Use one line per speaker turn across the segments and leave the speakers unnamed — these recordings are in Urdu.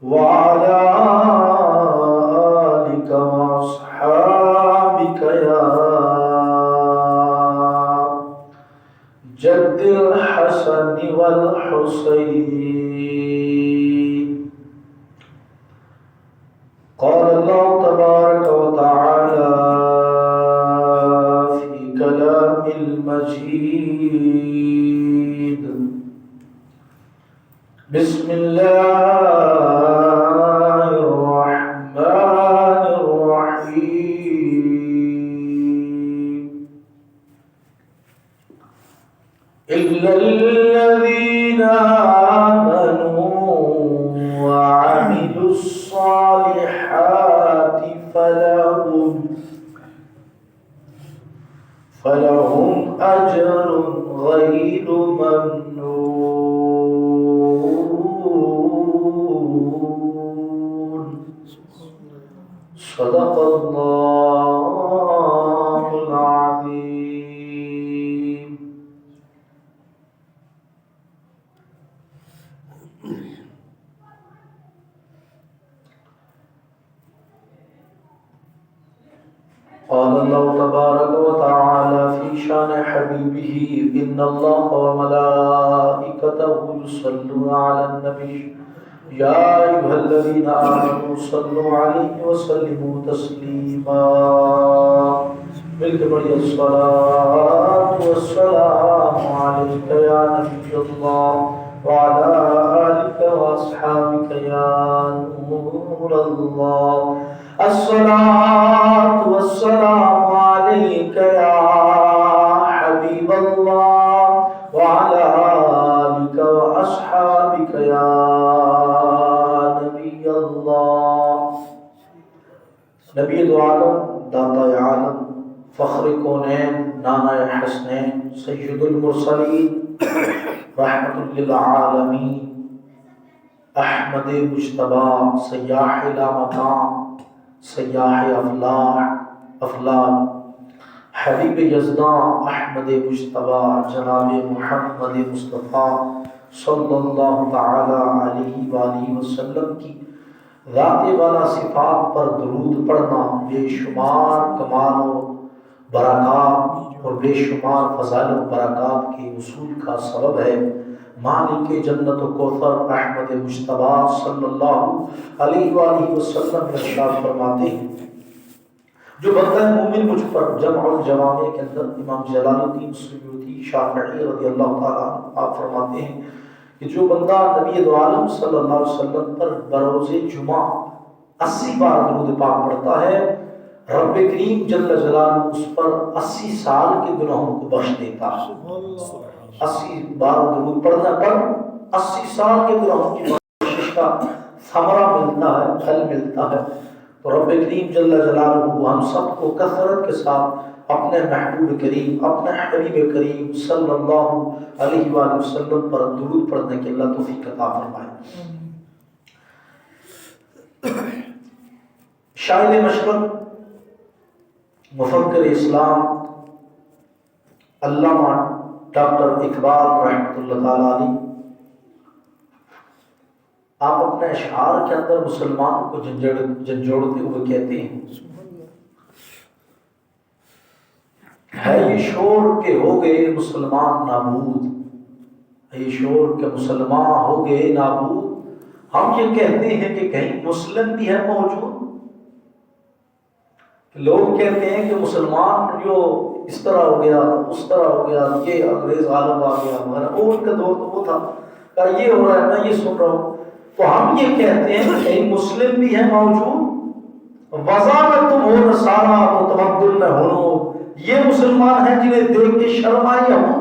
وعلى آلك وأصحابك يا جد الحسن والحسين. قال الله تبارك وتعالى في كلام المجيد: بسم الله الرحمن الرحيم. إلا الذين آمنوا وعملوا الصالحات فلهم أجر غير ممنون. صدق الله العظيم. قال الله تبارك وتعالى في شان حبيبه: إن الله وملائكته يصلون على النبي يا أيها الذين آمنوا صلوا عليه وسلموا تسليما. مل کے پڑھیے: الصلاة والسلام عليك يا نبي الله وعلى آلك وأصحابك يا نور الله. الصلاة والسلام عليك يا حبيب الله وعلى آلك وأصحابك يا نبي الله. نبی دو عالم، داتا عالم، فخر کونین، نانا حسنین، سید المرسلین، رحمت للعالمین، احمد مجتبی، سیاح لامکان، سیاح افلاک، حبیب یزداں احمد مجتبی جناب محمد مصطفیٰ صلی اللہ تعالی علیہ وآلہ وسلم کی ذات والا صفات پر درود پڑھنا بے شمار کمال و برکات اور بے شمار فضائل و برکات کے وصول کا سبب ہے۔ مالک جنت و کوثر احمد مجتبی صلی اللہ علیہ وآلہ وسلم ارشاد فرماتے ہیں: جو بندہ مومن مجھ پر جمع الجوامع کے اندر امام جلال الدین سیوطی شافعی رضی اللہ تعالیٰ آپ فرماتے ہیں کہ جو بندہ نبی دو عالم صلی اللہ علیہ وسلم پر بروز جمعہ 80 بار درود پاک پڑھتا ہے، رب کریم جل جلالہ اس پر 80 سال کے گناہوں کو بخش دیتا ہے۔ 80 بار درود پڑھنے پر 80 سال کے گناہوں کی بخشش کا ثمرہ ملتا ہے، پھل ملتا ہے۔ تو رب کریم جل جلالہ ہم سب کو کثرت کے ساتھ اپنے محبوب کریم، اپنے حبیب کریم صلی اللہ علیہ وآلہ وسلم پر درود پڑھنے کی اللہ توفیق عطا فرمائے۔ شاہد مشرق، مفکر اسلام، علامہ ڈاکٹر اقبال رحمۃ اللہ تعالیٰ علیہ، آپ اپنے اشعار کے اندر مسلمانوں کو جھنجھوڑتے ہوئے کہتے ہیں: ہے یہ شور کہ ہو گئے مسلمان نابود، ہے یہ شور کہ مسلمان ہو گئے نابود، ہم یہ کہتے ہیں کہ کہیں مسلم بھی ہے موجود۔ لوگ کہتے ہیں کہ مسلمان جو اس طرح ہو گیا، اس طرح ہو گیا، یہ انگریز غالب آ گیا، مگر وہ ان کا دور تو وہ تھا، یہ ہو رہا ہے، میں یہ سن رہا ہوں۔ تو ہم یہ کہتے ہیں کہ کہیں مسلم بھی ہے موجود، وضع میں تم ہو نصارا تو تمدن میں ہو، یہ مسلمان ہیں جنہیں دیکھ کے شرم آئی ہوں۔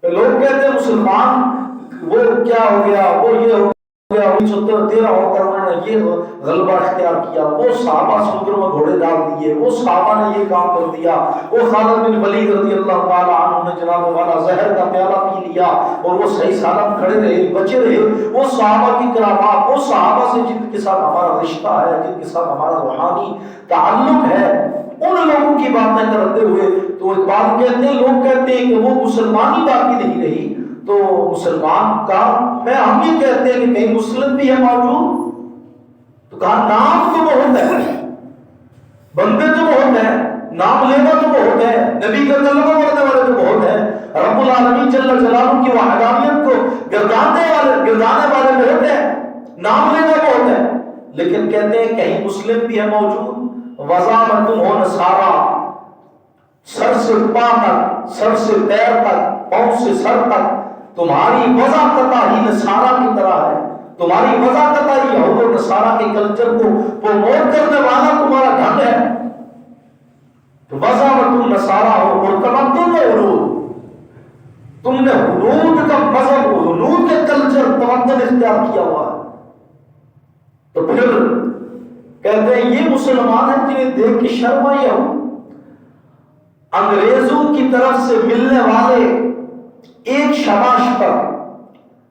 لوگ کہتے ہیں مسلمان وہ کیا ہو گیا، وہ یہ ہو گیا، 1913 ہو کر انہوں نے یہ غلبہ اختیار کیا، وہ صحابہ سمندر میں گھوڑے ڈال دیے، وہ صحابہ نے یہ کام کر دیا، وہ خالد بن ولید رضی اللہ تعالی عنہ نے جناب والا زہر کا پیالہ پی لیا اور وہ صحیح سالم کھڑے رہے، بچے رہے۔ وہ صحابہ کی کرامات، وہ صحابہ سے جن کے ساتھ ہمارا رشتہ ہے، جن کے ساتھ ہمارا روحانی تعلق ہے، ان لوگوں کی باتیں کرتے ہوئے تو اقبال کہتے ہیں، لوگ کہتے ہیں کہ وہ مسلمانی باقی نہیں رہی، تو مسلمان کا ہم یہ کہتے ہیں کہ کہیں مسلم بھی ہے موجود، تو کہا نام تو بہت ہے، بندے تو بہت ہیں، نام لینا تو بہت ہے، نبی کا کلمہ پڑھنے والے تو بہت ہیں، رب العالمین جل جلالہ کی وحدانیت کو گردانے والے بہت ہیں، نام لینا بہت ہے، لیکن کہتے ہیں کہیں مسلم بھی ہے موجود، وضع میں تم ہو نصارا، سر سے پا تک، سر سے پیر تک، پاؤں سے سر تک تمہاری وضع قطع ہی نصارا کی طرح ہے، تمہاری وضع قطع ہی یہود و نصارا کے کلچر کو پروموٹ کرنے والا تمہارا ڈھنگ ہے، تو وضع میں تم نصارا ہو اور تمدن میں حدود، تم نے حدود کا مذہب، حدود کے کلچر تمدن اختیار کیا ہوا ہے، تو پھر کہتے ہیں یہ مسلمان ہیں جنہیں دیکھ کے شرم آئی ہو، انگریزوں کی طرف سے ملنے والے ایک شاباش پر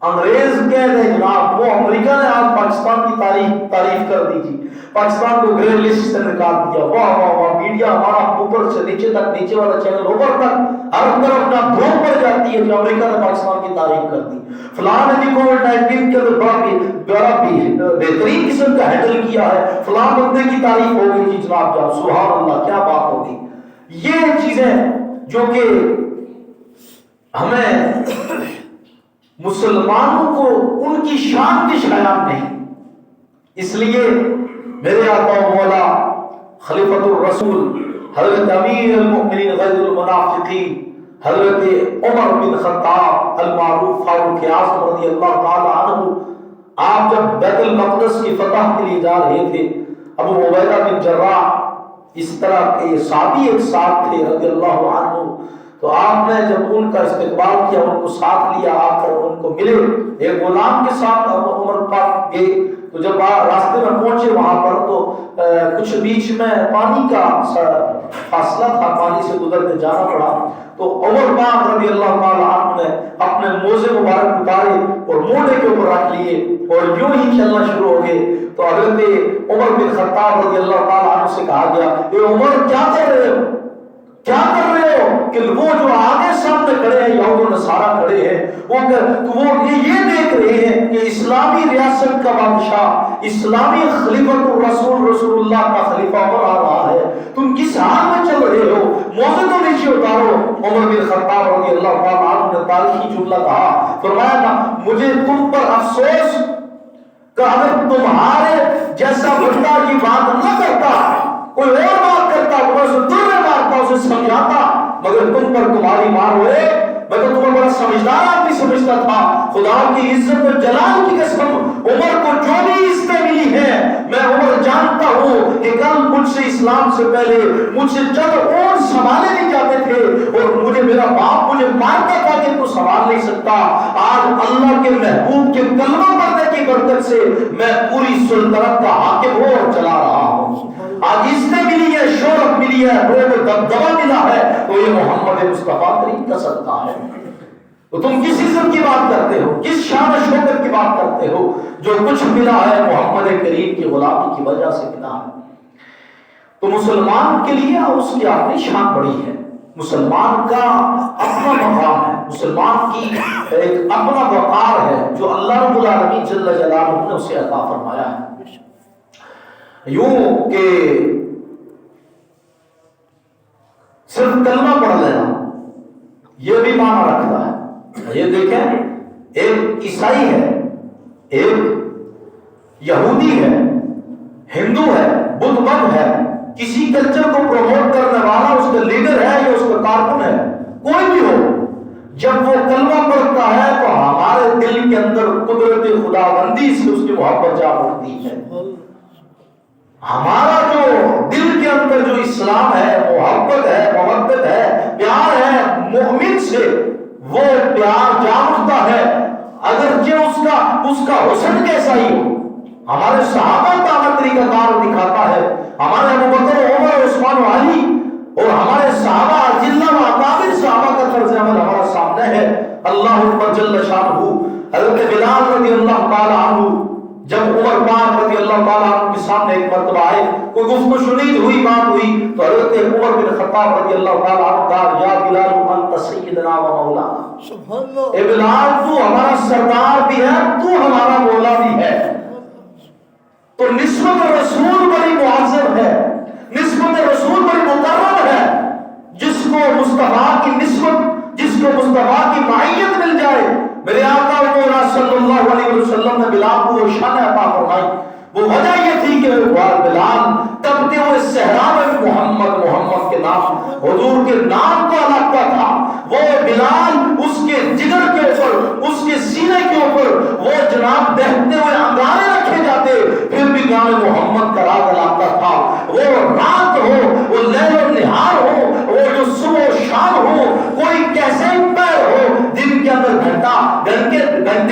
انگریز کہہ دے جناب، وہ امریکہ نے آج پاکستان کی تعریف کر دی تھی، پاکستان کو گرے لسٹ سے نکال دیا، واہ واہ واہ، میڈیا ہمارا اوپر سے نیچے تک، نیچے والا چینل اوپر تک، ہر طرف نہ دھوم پڑ جاتی ہے جو امریکہ نے پاکستان کی تعریف کر دی، فلاں نے بھی کووڈ-19 کے بڑا بہترین قسم کا ہینڈل کیا ہے، فلاں بندے کی تعریف ہو گئی جی جناب، جان سبحان اللہ کیا بات ہوگی۔ یہ چیزیں جو کہ ہمیں مسلمانوں کو ان کی شان کی شایان نہیں، اس لیے میرے آقا و مولا خلیفۃ الرسول حضرت امیر المؤمنین غیر المنافقین حضرت عمر بن خطاب المعروف فاروق اعظم رضی اللہ تعالی عنہ، آپ جب بیت المقدس کی فتح کے لیے جا رہے تھے، ابو عبیدہ بن جراح اس طرح کے صحابی ایک ساتھ تھے رضی اللہ عنہ، تو آپ نے جب ان کا استقبال کیا، ان کو ساتھ لیا، آ کر ان کو ملے، ایک غلام کے ساتھ عمر پاک گئے، تو جب راستے میں پہنچے وہاں پر تو کچھ بیچ میں پانی کا فاصلہ تھا، پانی سے گزر کے جانا پڑا، تو عمر پاک رضی اللہ تعالی عنہ نے اپنے موزے مبارک اتارے اور موڈے کے اوپر رکھ لیے اور یوں ہی چلنا شروع ہو گئے، تو حضرت عمر بن خطاب رضی اللہ تعالی عنہ سے کہا گیا، اے عمر کیا کر رہے ہو، کیا کر رہے ہو، کہ وہ جو آگے سامنے کھڑے ہیں یہود و نصارہ کھڑے ہیں، وہ یہ دیکھ رہے ہیں کہ اسلامی ریاست کا بادشاہ، اسلامی خلیفۃ الرسول رسول اللہ کا خلیفہ عمر آ رہا ہے، تم کس حال میں چل رہے ہو، موزے تو نیچے اتارو۔ عمر بن خطاب رضی اللہ تعالیٰ عنہ نے تاریخی جملہ کہا، فرمایا نا مجھے تم پر افسوس کہ اگر تمہارے جیسا بندہ کی بات نہ کرتا، کوئی اور بات کرتا، وہ اسے دل میں مارتا، اسے سمجھاتا، مگر تم پر تمہاری مار ہوئے، میں تو تمہیں بڑا سمجھدار آدمی سمجھتا تھا، خدا کی عزت و جلال کی قسم، عمر کو جو بھی عزتیں ملی ہیں، میں عمر جانتا ہوں کہ کل مجھ سے اسلام سے پہلے مجھ سے چند اور سنبھالے نہیں جاتے تھے، اور مجھے میرا باپ مجھے مارتا تھا کہ تو سنبھال نہیں سکتا، آج اللہ کے محبوب کے کلمہ پڑھنے کی برکت سے میں پوری سلطنت کا حاکم ہوں اور چلا رہا ہوں، آج عزتیں ملی ہے، شہرت ملی ہے، روب و دبدبہ ملا ہے، تو یہ محمد مصطفیٰ کریم کا صدقہ ہے۔ تو تم کس عزت کی بات کرتے ہو، کس شان و شوکت کی بات کرتے ہو، جو کچھ ملا ہے محمد کریم کی غلامی کی وجہ سے ملا ہے۔ تو مسلمان کے لیے اس کی اپنی شان بڑی ہے، مسلمان کا اپنا مقام ہے، مسلمان کی ایک اپنا وقار ہے جو اللہ رب العالمین جل جلالہ نے اسے عطا فرمایا ہے۔ یوں کہ صرف کلمہ پڑھ لینا یہ بھی معنی رکھتا ہے۔ یہ دیکھیں، ایک عیسائی ہے، ایک یہودی ہے، ہندو ہے، بدھ مت ہے، کسی کلچر کو پروموٹ کرنے والا اس کا لیڈر ہے یا اس کا کارکن ہے، کوئی بھی ہو، جب وہ کلمہ پڑھتا ہے تو ہمارے دل کے اندر قدرت خداوندی سے اس کی محبت جا اٹھتی ہے۔ ہمارا جو دل کے اندر جو اسلام ہے، محبت ہے، مودت ہے، پیار ہے مومن سے، وہ پیار جا اٹھتا ہے، اگرچہ اس کا حسن کیسا ہی ہو۔ ہمارے صحابہ کا اگر طریقہ کار دکھاتا ہے، ہمارے ابوبکر، عمر، عثمان و علی، اور ہمارے صحابہ اجلہ و اکابر صحابہ کا طرز عمل ہمارے سامنے ہے۔ اللہ اکبر جل شانہ، حضرت بلال رضی اللہ تعالی عنہ جب عمر پاک رضی اللہ تعالیٰ عنہ کے سامنے ایک مرتبہ آئے، کوئی گفتگو شنید ہوئی، بات ہوئی، تو حضرت عمر بن خطاب رضی اللہ تعالیٰ عنہ کہا، یا بلال انت سیدنا و مولانا، اے بلال تو ہمارا سردار بھی ہے، تو ہمارا مولا بھی ہے۔ تو نسبت رسول بڑی معظم ہے، نسبت رسول بڑی مقرب ہے۔ جس کو مصطفیٰ کی نسبت، جس کو مصطفیٰ کی معیت مل جائے، میرے آقا و مولا صلی اللہ علیہ وسلم نے بلال کو وہ شان عطا فرمائی۔ وہ وجہ یہ تھی کہ بلال تبتے ہوئے صحرا میں محمد محمد کے نام، حضور کے نام کو علاقہ تھا۔ وہ بلال اس کے جگر کے اوپر، اس کے سینے کے اوپر وہ جناب دہتے ہوئے انگارے رکھے جاتے، پھر بھی نام محمد کا راگ علاقہ تھا۔ وہ رات ہو، وہ لیل و نہار ہو، وہ جو صبح و شام ہو، کوئی کیسے پیر ہو، دن کے اندر گھنٹہ، گھنٹے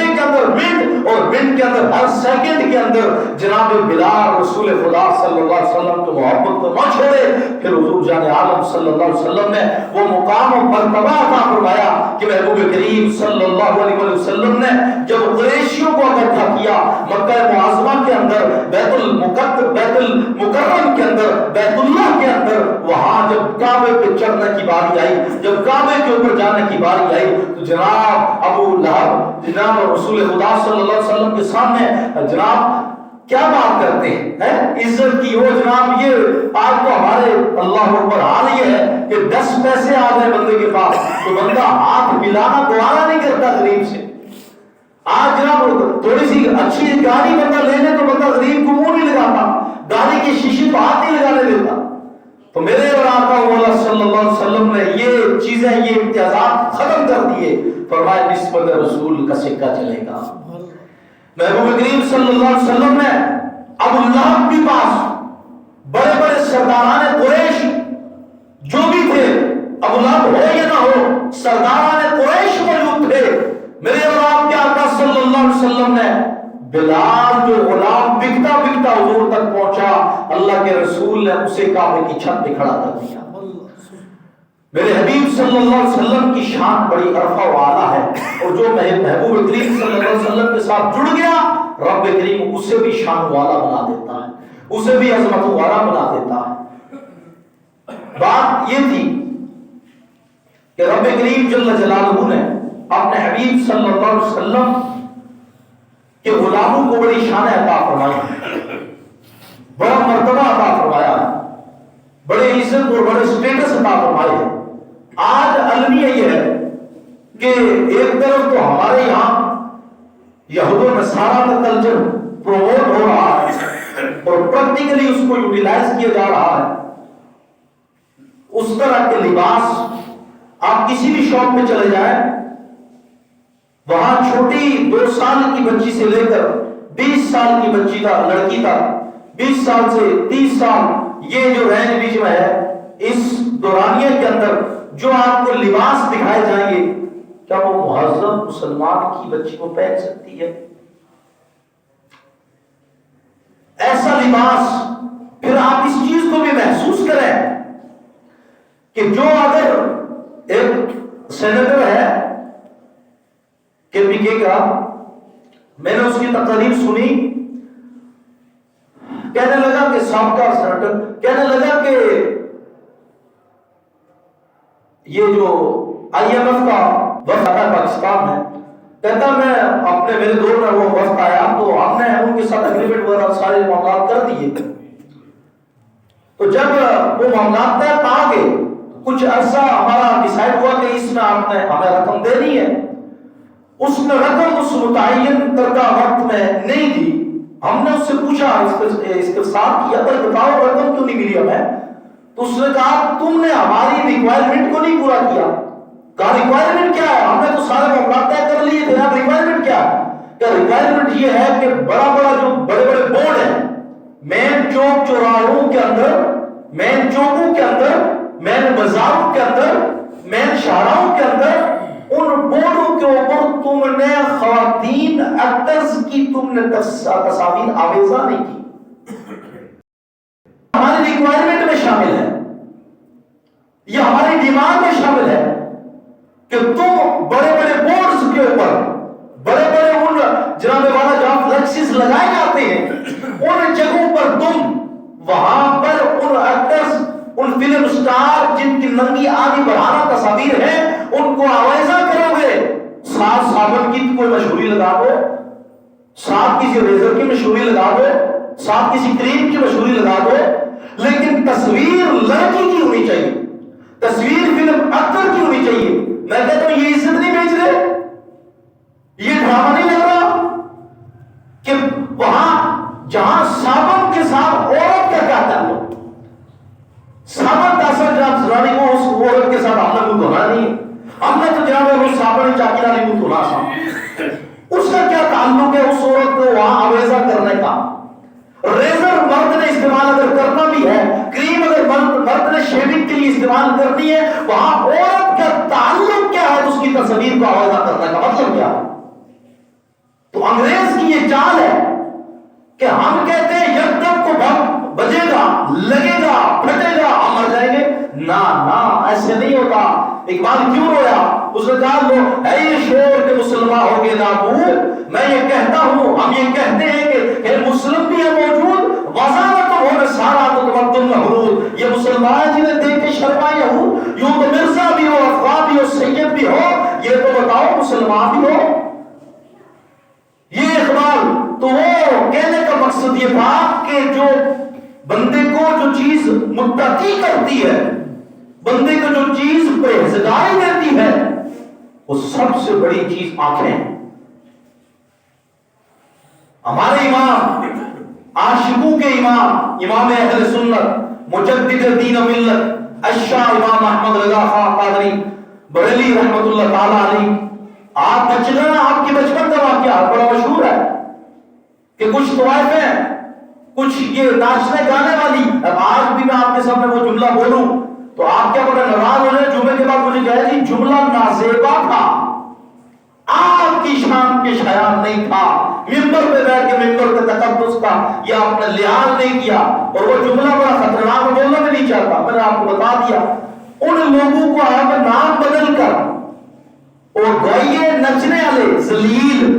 کے اندر منٹ، اور منٹ کے اندر ہر سیکنڈ کے اندر جناب بلال رسول خدا صلی اللہ علیہ وسلم کی محبت کو نہ چھوڑے۔ پھر حضور جان عالم صلی اللہ علیہ وسلم نے وہ مقام و مرتبہ عطا فرمایا کہ محبوب کریم صلی اللہ علیہ وسلم نے جب قریشیوں کو اکٹھا کیا مکہ معظمہ کے اندر، بیت المکرم کے اندر، بیت اللہ کے اندر، وہاں جب کعبے پہ چڑھنے کی باری آئی، جب کعبے کے اوپر جانے کی باری آئی، تو جناب ابو لہب جناب رسول خدا صلی اللہ علیہ وسلم کے سامنے جناب کیا بات کرتے ہیں عزت کی؟ وہ جناب یہ آج تو ہمارے اللہ اکبر حال یہ ہے کہ 10 پیسے آ گئے بندے کے پاس تو بندہ ہاتھ ملانا گوارا نہیں کرتا غریب سے۔ آج جناب تھوڑی سی اچھی گاڑی بندہ لے لے تو بندہ غریب کو منہ نہیں لگاتا، گاڑی کی شیشے کو ہاتھ نہیں لگانے دیتا۔ تو میرے اور آقا مولا صلی اللہ علیہ وسلم نے یہ چیزیں، یہ امتیازات ختم کر دیے، فرمایا نسبت رسول کا سکہ چلے گا۔ محبوب کریم صلی اللہ علیہ وسلم نے ابو لہب کے پاس بڑے بڑے سرداران قریش جو بھی تھے، ابو لہب ہو یا نہ ہو، سرداران قریش موجود تھے۔ میرے اور آپ کے آقا صلی اللہ علیہ وسلم نے بلال جو غلام بکتا بکتا حضور تک پہنچا، اللہ کے رسول نے اسے کعبے کی چھت پہ کھڑا کر دیا۔ میرے حبیب صلی اللہ علیہ وسلم کی شان بڑی عرفہ و اعلیٰ ہے، اور جو محبوب کریم صلی اللہ علیہ وسلم کے ساتھ جڑ گیا، رب کریم اسے بھی شان والا بنا دیتا ہے، اسے بھی عظمت والا بنا دیتا ہے۔ بات یہ تھی کہ رب کریم جل جلالہ نے اپنے حبیب صلی اللہ علیہ وسلم کے غلاموں کو بڑی شان عطا فرمائی، بڑا مرتبہ عطا فرمایا، بڑے عزت اور بڑے سٹیٹس عطا فرمائے۔ آج المیہ یہ ہے کہ ایک طرف تو ہمارے یہاں یہود و نصارہ کا کلچر پروموٹ ہو رہا ہے اور پریکٹیکلی اس کو یوٹیلائز کیا جا رہا ہے، اس طرح کے لباس آپ کسی بھی شاپ میں چلے جائیں، وہاں چھوٹی 2 سال کی بچی سے لے کر 20 سال کی بچی کا لڑکی تک، 20 سال سے 30 سال، یہ جو رینج بیچ میں ہے، اس دورانیے کے اندر جو آپ کو لباس دکھائے جائیں گے، کیا وہ مہذب مسلمان کی بچی کو پہن سکتی ہے؟ ایسا لباس، پھر آپ اس چیز کو بھی محسوس کریں کہ جو اگر ایک سینیٹر ہے KPK کا، میں نے اس کی تقریر سنی، کہنے لگا کہ سابقہ سینیٹر کہنے لگا کہ یہ جو IMF کا وفد آیا پاکستان میں، کہتا میں اپنے میرے دور میں وہ وفد آیا تو ہم نے ان کے ساتھ اگریمنٹ وغیرہ سارے معاملات کر دیے، تو جب وہ معاملات طے پا گئے کچھ عرصہ ہمارا ڈیسائیڈ ہوا کہ اس میں آپ نے ہمیں رقم دینی ہے، اس نے رقم اس متعین کردہ وقت میں نہیں دی۔ ہم نے اس سے پوچھا، استفسار کیا، بھائی بتاؤ رقم کیوں نہیں ملی ہمیں؟ تو اس نے کہا تم نے ہماری ریکوائرمنٹ کو نہیں پورا کیا۔ کہا ریکوائرمنٹ کیا ہے؟ ہم نے تو سارے معاملات طے کر لیے تھے، اب ریکوائرمنٹ کیا ہے؟ کہ ریکوائرمنٹ یہ ہے کہ بڑا جو بڑے بڑے بورڈ ہیں مین چوک چوراہوں کے اندر، مین چوکوں کے اندر، مین بازاروں کے اندر، مین شاہراہوں کے اندر، ان بورڈوں کے اوپر تم نے خواتین ایکٹرز کی تم نے تصاویر آویزہ نہیں کی۔ ہماری ریکوائرمنٹ میں شامل ہے، یہ ہماری ڈیمانڈ میں شامل ہے کہ تم بڑے بڑے بورڈز کے اوپر، بڑے بڑے ان جناب والا جہاں فلیکسز لگائے جاتے ہیں، ان جگہوں پر تم وہاں پر ان ایکٹرز، ان فلم سٹار جن کی ننگی آدھی بڑھانا تصاویر ہیں، ان کو آویزہ کرو گے، ساتھ صابن کی کوئی مشہوری لگا دو، ساتھ کسی ریزر کی مشہوری لگا دو، ساتھ کسی کریم کی مشہوری لگا دو، لیکن تصویر لڑکی کی ہونی چاہیے، تصویر فلم ایکٹر کی ہونی چاہیے۔ میں کہتا ہوں یہ عزت نہیں بیچ رہے، یہ ڈرامہ نہیں لگ رہا کہ وہاں جہاں صابن کے ساتھ عورت کا کیا تعلق؟ صابن تاثر جناب زرانی کو اس عورت کے ساتھ ہم نے منہ دھونا نہیں، ہم نے تو جناب روز صابن چاکی نالی منہ دھونا سا، اس کا کیا تعلق ہے اس عورت کو وہاں آویزہ کرنے کا؟ ریزر مرد نے استعمال اگر کرنا بھی ہے، کریم اگر مرد نے شیونگ کے لیے استعمال کرنی ہے، وہاں عورت کا تعلق کیا ہے اس کی تصویر کو آویزہ کرنے کا مطلب کیا ہے؟ تو انگریز کی یہ چال ہے کہ ہم کہتے ہیں یکدم کو بجے گا، لگے گا، پھٹے گا، ہم مر جائیں گے۔ نہ نہ، ایسے نہیں ہوتا۔ اقبال کیوں رویا؟ اس نے کہا لو اے یہ شور کہ مسلمان ہو گے نابود، میں یہ کہتا ہوں، ہم یہ کہتے ہیں کہ مسلم بھی ہے موجود، وزارت ہو میں سارا تو تمدن میں حرود۔ یہ مسلمان جنہیں دیکھ کے شرمائے ہوں، یوں تو مرزا بھی ہو، افغان بھی ہو، سید بھی ہو، یہ تو بتاؤ مسلمان بھی ہو۔ یہ اقبال تو وہ کہنے کا مقصد یہ تھا کہ جو بندے کو جو چیز متقی کرتی ہے، بندے کو جو چیز پرہیزگاری دیتی ہے، وہ سب سے بڑی چیز آنکھیں۔ ہمارے امام، عاشقوں کے امام، امام اہل سنت، مجدد دین و ملت، الشاہ امام احمد رضا خان قادری بریلوی رحمۃ اللہ تعالی علیہ، آپ بچگنا، آپ کی بچپن کا واقعہ بڑا مشہور ہے کہ کچھ طوائفیں، کچھ یہ ناچنے گانے والی، اب آج بھی میں آپ کے سامنے وہ جملہ بولوں تو آپ کیا بڑا ناراض ہو جائے، جمعے کے بعد مجھے کہے جی جملہ نازیبا تھا، آپ کی شان کے شایان نہیں تھا، ممبر پہ بیٹھ کے ممبر کے تقدس کا یا آپ نے لحاظ نہیں کیا، اور وہ جملہ بڑا خطرناک بولنا بھی نہیں چاہتا، میں نے آپ کو بتا دیا۔ ان لوگوں کو آپ نام بدل کر اور گوئیے نچنے والے ذلیل،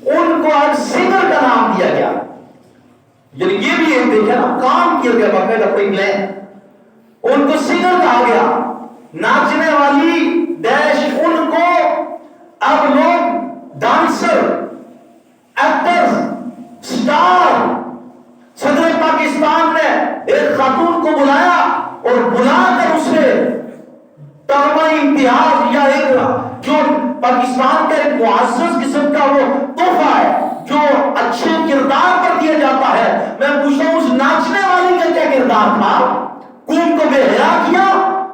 ان کو آج سنگر کا نام دیا گیا، یعنی یہ بھی ایک دیکھا نا، کام کیا گیا باقاعدہ کوئی پلان، ان کو سنگر کہا گیا، ناچنے والی ڈیش، ان کو اب لوگ ڈانسر، ایکٹر، سٹار۔ صدر پاکستان نے ایک خاتون کو بلایا اور بلا کر اسے طلبہ امتیاز یا ایک جو پاکستان کا ایک معزز قسم کا وہ تحفہ ہے جو اچھے کردار پر دیا جاتا ہے، میں پوچھتا ہوں اس ناچنے والی کا کیا کردار تھا؟ قوم کو بے حیا کیا،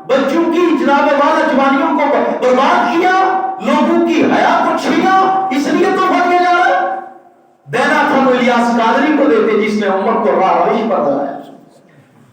بچوں کی جناب والا جوانیوں کو برباد کیا، لوگوں کی حیا کو چھینا، اس لیے تحفہ دیا جا رہا ہے۔ دینا تھا تو الیاس قادری کو دیتے جس نے امت کو راہ روش پر لگایا،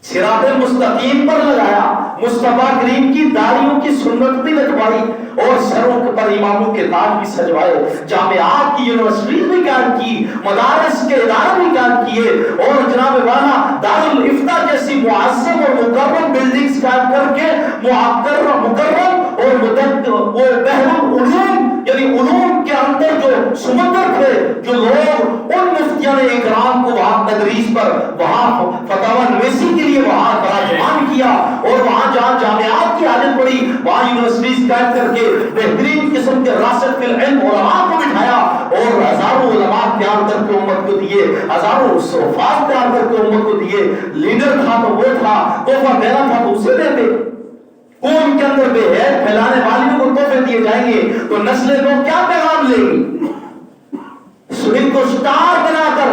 صراط مستقیم پر لگایا، مصطفیٰ کریم کی داڑھیوں کی سنت بھی لگوائی اور سروں پر اماموں کے تاج بھی سجوائے، جامعات کی یونیورسٹیز بھی قائم کی، مدارس کے ادارے بھی قائم کیے، اور جناب والا دارالفتہ جیسی معظم اور مکرم بلڈنگز قائم کر کے مکرم اور وہ بحر العلوم، یعنی علوم کے اندر جو سمندر تھے، جو لوگ ان مفتیان اکرام کو وہاں تدریس پر، وہاں فتاوی نویسی کے لیے وہاں براجمان کیا، اور وہاں جہاں جامعات کی حاجت پڑی وہاں یونیورسٹیز قائم کر کے بہترین قسم کے راسخ فی العلم علماء کو بٹھایا، اور ہزاروں علماء تیار کر کے امت کو دیے، ہزاروں صحفاظ تیار کر کے امت کو دیے۔ لیڈر تھا تو وہ تھا، تحفہ دینا تھا تو اسے دیتے۔ قوم کے اندر بے حیثیت پھیلانے والیوں کو تحفے دیے جائیں گے تو نسلیں لوگ کیا پیغام لیں گی؟ ان کو سٹار بنا کر،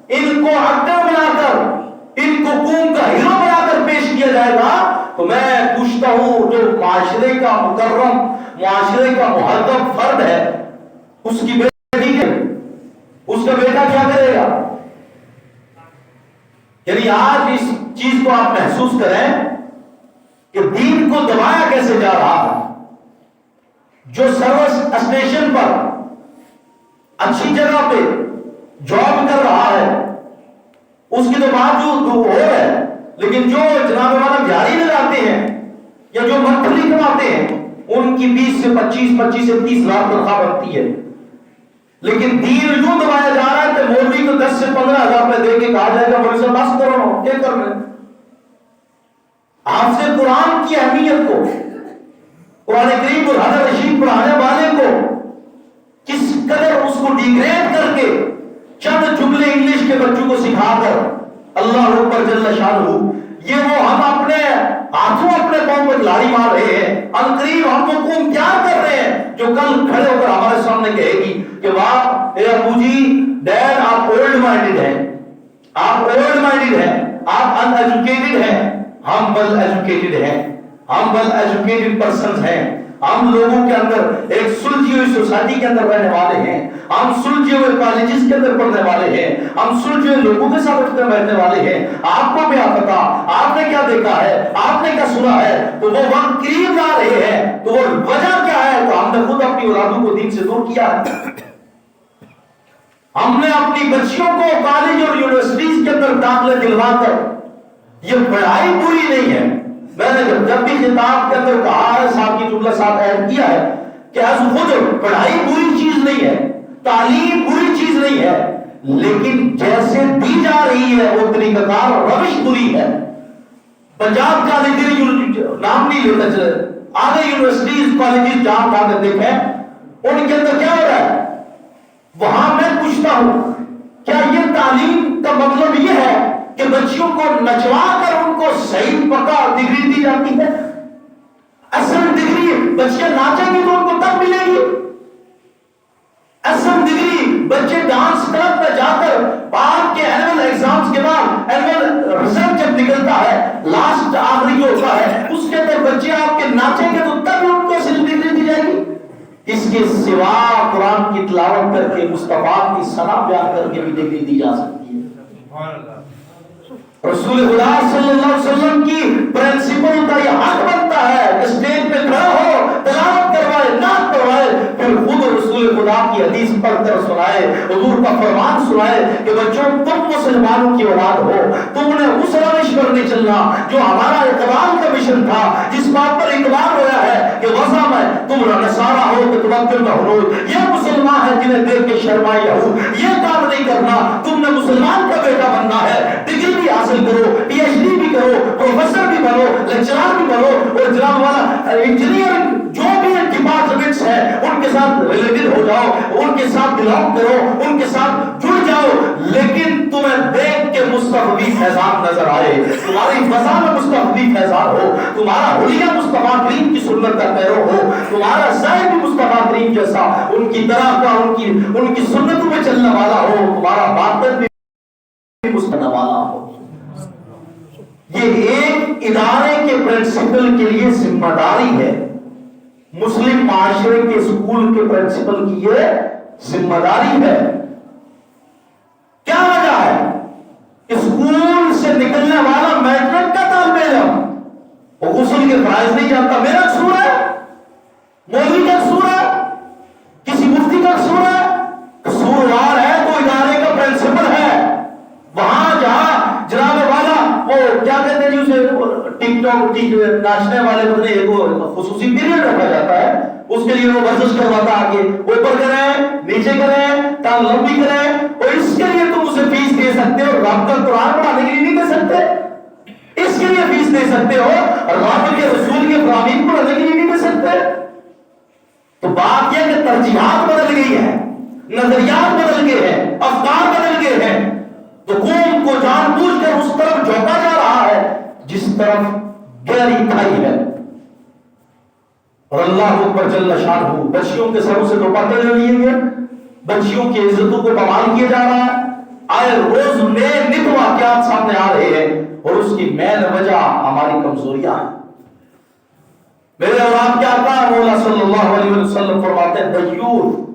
ان کو ایکٹر بنا کر، ان کو قوم کا ہیرو بنا کر پیش کیا جائے گا، تو میں پوچھتا ہوں جو معاشرے کا مکرم، معاشرے کا مہذب فرد ہے، اس کی بیٹی ہے، اس کا بیٹا کیا کرے گا؟ یعنی آج اس چیز کو آپ محسوس کریں کہ دین کو دبایا کیسے جا رہا ہے۔ جو سروس اسٹیشن پر اچھی جگہ پہ جاب کر رہا ہے اس کی تو بات جو ہو ہے، لیکن جو جناب والا دیہڑی لگاتے ہیں یا جو منتھلی کماتے ہیں ان کی 20 سے 25 سے 30 لاکھ تنخواہ بنتی ہے، لیکن دین یوں دبایا جا رہا ہے کہ مولوی کو 10 سے 15 ہزار روپے دے کے کہا جائے گا مولوی صاحب بس کرو، کیا کر رہے ہیں؟ آپ سے قرآن کی اہمیت کو، قرآن کریم اور حضرت رشید پڑھانے والے کو قدر اس کو ڈیگریڈ کر کے چند جملے انگلش کے بچوں کو سکھا کر اللہ اکبر جل شانہ یہ وہ ہم اپنے ہاتھوں اپنے پاؤں پر لاڑی مار رہے ہیں. عنقریب ہم کو قوم کیا کر رہے ہیں جو کل کھڑے ہو کر ہمارے سامنے کہے گی کہ واہ اے ابو جی ڈیڈ آپ اولڈ مائنڈڈ ہیں, آپ اولڈ مائنڈڈ ہیں, آپ ان ایجوکیٹڈ ہیں. ہم ویل ایجوکیٹڈ ہیں, ہم ویل ایجوکیٹڈ پرسنز ہیں. ہم لوگوں کے اندر ایک سلجھی ہوئی سوسائٹی کے اندر رہنے والے ہیں, ہم سلجھے ہوئے کالجز کے اندر پڑھنے والے ہیں, ہم سلجھے ہوئے لوگوں کے ساتھ اٹھتے بیٹھنے والے ہیں. آپ کو کیا پتا, آپ نے کیا دیکھا ہے, آپ نے کیا سنا ہے, تو وہ وقت قریب لا رہے ہیں تو وہ وجہ کیا ہے, تو ہم نے خود اپنی اولادوں کو دین سے دور کیا ہے. ہم نے اپنی بچیوں کو کالج اور یونیورسٹیز کے اندر داخلے دلوا کر, یہ پڑھائی بری نہیں ہے, میں نے جب بھی کتاب کے اندر کہا ہے, صاحب کی جملہ صاحب ایڈ کیا ہے کہ خود پڑھائی بری چیز نہیں ہے, تعلیم بری چیز نہیں ہے, لیکن جیسے دی جا رہی ہے وہ طریقہ کار روش بری ہے. پنجاب کا نام نہیں لیتا چلے, آگے یونیورسٹیز کالجز جہاں جا کر دیکھیں ان کے اندر کیا ہو رہا ہے. وہاں میں پوچھتا ہوں کیا یہ تعلیم کا مطلب یہ ہے کہ بچیوں کو نچوا کر ان کو صحیح پکا ڈگری دی جاتی ہے؟ اصل ڈگری بچے ناچیں گے تو ان کو تب ملے گی. اصل ڈگری بچے ڈانس کلب میں جا کر بعد کے اینول ایگزامز کے بعد اینول رزلٹ جب نکلتا ہے, لاسٹ آخری جو ہوتا ہے اس کے اندر بچے آپ کے ناچیں گے تو تب ان کو اصل ڈگری دی جائے گی. اس کے سوا قرآن کی تلاوت کر کے مصطفیٰ کی ثنا بیان کر کے بھی ڈگری دی جا سکتی ہے. سبحان اللہ. رسول خدا صلی اللہ علیہ وسلم کی پرنسپل کا یہ حق بنتا ہے کہ اسٹیج پہ کھڑا ہو, تلاوت کروائے, نعت پڑھوائے, پھر خود رسول خدا کی حدیث پڑھ کر سنائے, حضور کا فرمان سنائے کہ بچوں تم مسلمانوں کی اولاد ہو, تم نے اس روش پر نہیں چلنا جو ہمارا اقبال کا مشن تھا, جس بات پر اقبال ہوا ہے کہ وضع میں تم نصارا ہو کہ تمکن نہ ہو, یہ مسلمان ہے جنہیں دیکھ کے شرمائے ہو, یہ کام نہیں کرنا, تم نے مسلمان کا بیٹا بننا ہے, ڈگری بھی حاصل کرو, پی ایچ ڈی بھی کرو, پروفیسر بھی بنو, لیکچرار بھی بنو, اور جناب والا انجینئر جو بھی ڈپارٹمنٹس ہیں ان کے ساتھ ریلیٹڈ ہو جاؤ, ان کے ساتھ بلانگ کرو, ان کے ساتھ جڑ جاؤ, لیکن تمہیں دیکھ کے مصطفی فیضان نظر آئے, تمہاری فضا میں مصطفی فیضان ہو, تمہارا حلیہ مصطفیٰ کریم کی سنت کا پیرو ہو, تمہارا ظاہر بھی مصطفیٰ کریم جیسا ان کی طرح کا ان کی سنتوں میں چلنے والا ہو, تمہارا باطن بھی مصطفیٰ والا ہو. یہ ایک ادارے کے پرنسپل کے لیے ذمہ داری ہے, مسلم معاشرے کے اسکول کے پرنسپل کی یہ ذمہ داری ہے. کیا وجہ ہے؟ اسکول سے نکلنے والا میٹرک کا طالب علم وہ غسل کے فرائض نہیں جانتا, میرا قصور ہے, مولوی کا قصور ہے, کسی مفتی کا قصور ہے؟ قصوروار ہے تو ادارے کا پرنسپل ہے. وہاں جہاں جناب والا وہ کیا کہتے ہیں جی اسے ٹک ٹاک ناچنے والے بندے کو خصوصی پیریڈ رکھا جاتا ہے, اس کے لیے وہ ورزش کرواتا آگے, اوپر کریں نیچے کریں ٹانگ لمبی کریں, اور اس کے لیے تم اسے فیس دے سکتے ہو, رب کا قرآن پڑھانے کے لیے نہیں دے سکتے, اس کے لیے فیس دے سکتے ہو, رب کے رسول کے فرامین پڑھانے کے لیے نہیں دے سکتے. تو بات یہ کہ ترجیحات بدل گئی ہیں, نظریات بدل گئے ہیں, افکار بدل گئے ہیں, تو قوم کو جان بوجھ کر اس طرف جھونکا جا رہا ہے جس طرف گہری کھائی ہے. اور اللہ اکبر جل شانہ بچیوں کے سروں سے دوپٹے لے لیے گئے, بچیوں کی عزتوں کو بحال کیا جا رہا ہے. آئے روز نئے نت واقعات سامنے آ رہے ہیں اور اس کی مین وجہ ہماری کمزوریاں ہیں. میرے اور آپ کے آقا مولا صلی اللہ علیہ وسلم فرماتے ہیں دیوث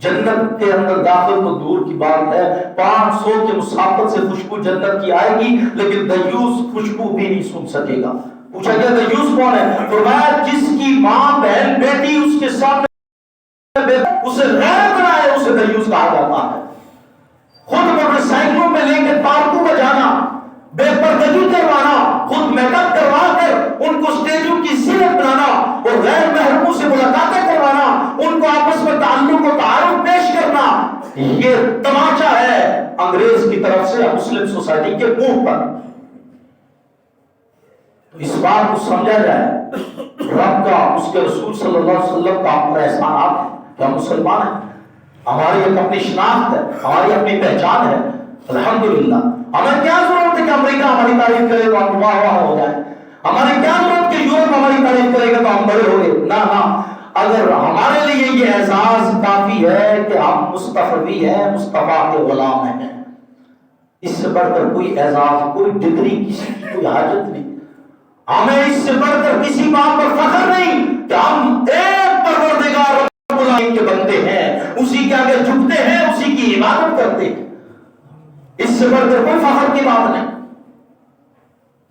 جنت کے اندر داخل تو دور کی بات ہے, 500 کے مسافت سے خوشبو جنت کی آئے گی, لیکن دیوث خوشبو بھی نہیں سن سکے گا. پوچھا گیا دیوث کون ہے؟ فرمایا جس کی ماں بہن بیٹی اس کے سامنے اسے غیرت نہ آئے اسے دیوث کہا جاتا ہے. خود موٹر سائیکلوں پہ لے کے پارکوں میں جانا, بے پردگی کروانا, خود میک اپ کروا کر ان کو اسٹیجوں کی زینت بنانا اور غیر محرموں سے ملاقاتیں کروانا, ان کو آپس میں تعلق و تعارف پیش کرنا, یہ تماشا ہے انگریز کی طرف سے مسلم سوسائٹی کے منہ پر. تو اس بات کو سمجھا جائے, رب کا اس کے رسول صلی اللہ علیہ وسلم کا ہم پر احسانات ہیں کہ ہم مسلمان ہیں, ہماری ایک اپنی شناخت ہے، ہماری اپنی پہچان ہے، الحمدللہ۔ ہمیں کیا ضرورت ہے کہ امریکہ ہماری تعریف کرے تو ہم واہ واہ ہو جائے، ہماری کیا ضرورت کہ یورپ ہماری تعریف کرے گا تو ہم بڑے ہو گئے، نہ نہ۔ اگر ہمارے لیے یہ اعزاز کافی ہے کہ ہم مصطفی ہیں، مصطفیٰ کے غلام ہیں، اس سے بڑھ کر کوئی اعزاز، کوئی ڈگری کسی کی کوئی حاجت نہیں۔ ہمیں اس سے بڑھ کر کسی بات پر فخر نہیں کہ ہم ایک پروردگار رب العالمین کے بندے ہیں، اسی کے آگے جھکتے ہیں، اسی کی عبادت کرتے ہیں، اس سے بڑھ کر کوئی فخر کی بات نہیں۔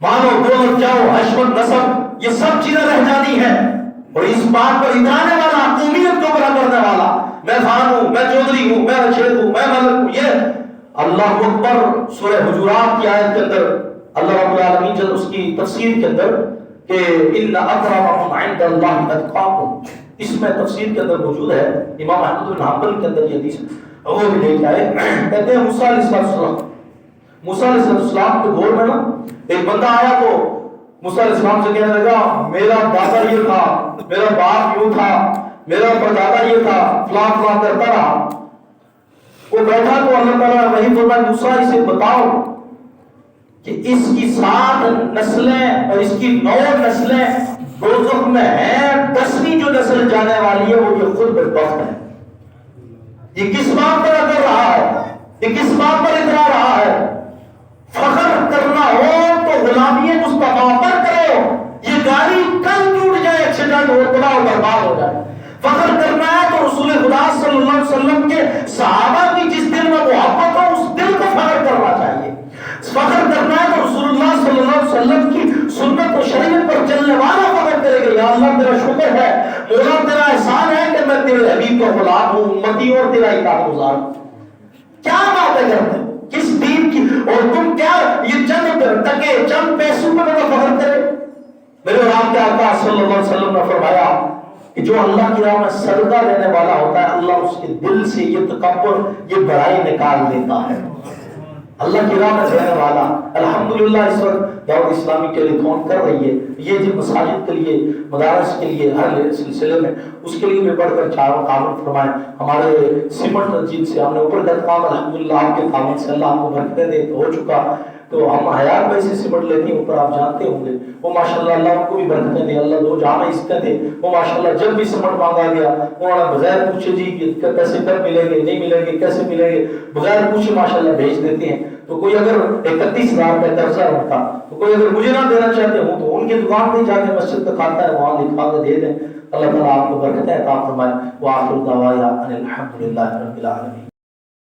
مانو دولت جاؤ، حشمت، نسب، یہ سب چیزیں رہ جانی ہیں، اور اس بات پر اترانے والا، قومیت کو بڑا کرنے والا، میں خان ہوں، میں چودھری ہوں، میں رشید ہوں، میں ملک ہوں، یہ اللہ اکبر۔ سورہ حجرات کی آیت کے اندر اللہ رب العالمین جب اس کی تفسیر کے اندر کہ ان اکرمکم عند اللہ اتقاکم، اس میں تفسیر کے اندر موجود ہے، امام احمد بن حنبل کے اندر یہ حدیث وہ بھی لے کے آئے، کہتے ہیں موسیٰ علیہ السلام کے دور میں نا ایک بندہ آیا تو موسیٰ علیہ السلام سے کہنے لگا میرا دادا یہ تھا، میرا باپ یوں تھا، میرا پردادا یہ تھا، فلاں فلاں کرتا رہا۔ وہ بیٹھا تو اللہ تعالیٰ وہی فرمایا موسیٰ اسے بتاؤ کہ اس کی 7 نسلیں اور اس کی 9 نسلیں دوزخ میں ہیں، 10ویں جو نسل جانے والی ہے وہ یہ خود بدبخت ہے۔ یہ کس بات پر اکر رہا ہے، یہ کس بات پر اترا رہا ہے؟ فخر کرنا ہو تو غلامی مصطفیٰ پر کرو، یہ گاڑی کل ٹوٹ جائے، ایکسیڈنٹ ہو، تباہ و برباد ہو جائے۔ فخر کرنا ہے تو رسول خدا صلی اللہ علیہ وسلم کے صحابہ کی جس دل میں محبت ہو اس دل کو فخر کرنا چاہیے۔ فخر کرنا ہے تو رسول اللہ صلی اللہ علیہ وسلم کی سنت و شریعت پر چلنے والا فخر کرے گا، یا اللہ تیرا شکر ہے، مولا تیرا احسان ہے کہ میں تیرے حبیب کا غلام ہوں، امتی اور تیرا اطاعت گزار ہوں۔ کیا باتیں کرتے ہو کس دین کی، اور تم کیا یہ چند ٹکے چند پیسوں پر فخر کرے؟ میرے اور آپ کے آقا صلی اللہ علیہ وسلم نے فرمایا کہ جو اللہ کی راہ میں صدقہ دینے والا ہوتا ہے اللہ اس کے دل سے یہ تکبر، یہ بڑائی نکال دیتا ہے۔ اللہ کی راہ میں دینے والا، الحمدللہ اس وقت دعوت اسلامی کے لیے کون کر رہی ہے، یہ جو مساجد کے لیے، مدارس کے لیے، ہر سلسلے میں اس کے لیے بھی بڑھ کر چاروں تعاون فرمائے۔ ہمارے سیمنٹ جن سے ہم نے اوپر کا کام الحمدللہ آپ کے تعاون سے اللہ آپ کو برکتیں دے ہو چکا، تو ہم حیات میں سے سیمنٹ لیتے ہیں اوپر، آپ جانتے ہوں گے، وہ ماشاءاللہ اللہ ان کو بھی برکتیں دے، اللہ دو جہاں میں عزتیں دے۔ وہ ماشاءاللہ جب بھی سیمنٹ مانگا گیا انہوں نے بغیر پوچھے جی کہ پیسے کب ملیں گے، نہیں ملیں گے، کیسے ملیں گے، بغیر پوچھے ماشاءاللہ بھیج دیتے ہیں۔ تو کوئی اگر 31,000 کا قرضہ رکھتا تو کوئی اگر مجھے نہ دینا چاہتے ہوں تو ان کی دکان پہ جا کے مسجد کا کھاتا ہے وہاں لکھا کے دے دیں۔ اللہ تعالیٰ آپ کو برکتیں عطا فرمائے۔ وآخر دعوانا ان الحمد للہ رب العالمین۔